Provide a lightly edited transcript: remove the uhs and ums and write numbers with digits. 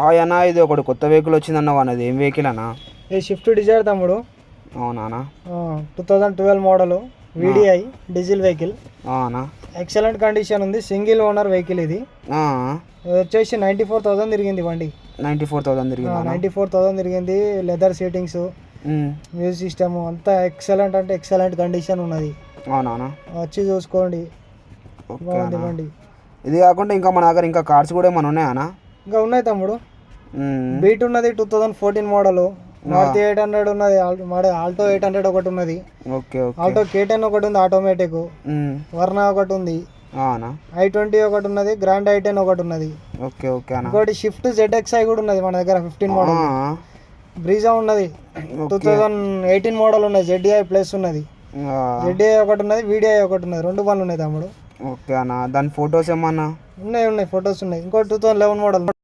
అన్న ఇది ఒకటి కొత్త వెహికల్ వచ్చిందన్నావు అన్నది ఏం వెహికల్ అన్న? ఇది షిఫ్ట్ డిజైర్ తమ్ముడు. అవునా? 2012 మోడల్ VDI డీజిల్ వెహికల్. అవునా? ఎక్సలెంట్ కండిషన్ ఉంది, సింగిల్ ఓనర్ వెహికల్ ఇది. ఇది వచ్చేసి 94,000 తిరిగింది బండి. 94,000 తిరిగింది? 94,000 తిరిగింది. లెదర్ సీటింగ్స్, మ్యూజిక్ సిస్టమ్ అంతా ఎక్సలెంట్ అంటే ఎక్సలెంట్ కండిషన్ ఉన్నది. అవునా? వచ్చి చూసుకోండి, బాగుంది బండి. ఇది కాకుండా ఇంకా మన దగ్గర ఇంకా కార్స్ కూడా ఏమైనా ఉన్నాయా? ఇంకా ఉన్నాయి తమ్ముడు. బీట్ ఉన్నది 2014 మోడల్. మారుతి 800 ఉన్నది, ఆల్టో 800 ఒకటి ఉన్నది. ఆల్టో K10 ఒకటి ఉంది ఆటోమేటిక్. వర్నా ఒకటి ఉంది. i20 ఒకటి ఉన్నది. గ్రాండ్ i10 ఒకటి ఉన్నది. ఇంకోటి షిఫ్ట్ ZXi కూడా ఉన్నది మన దగ్గర 15 మోడల్. బ్రీజా ఉన్నది 2018 మోడల్ ఉన్నది. ZDI ప్లస్ ఉన్నది. ZDI ఒకటి ఉన్నది, VDI ఒకటి ఉన్నది. 2 బండ్లు ఉన్నాయి తమ్ముడు. ఓకే అన్న. దాని ఫొటోస్ ఏమన్నా ఉన్నాయి? ఫొటోస్ ఉన్నాయి. ఇంకోటి 2011 మోడల్.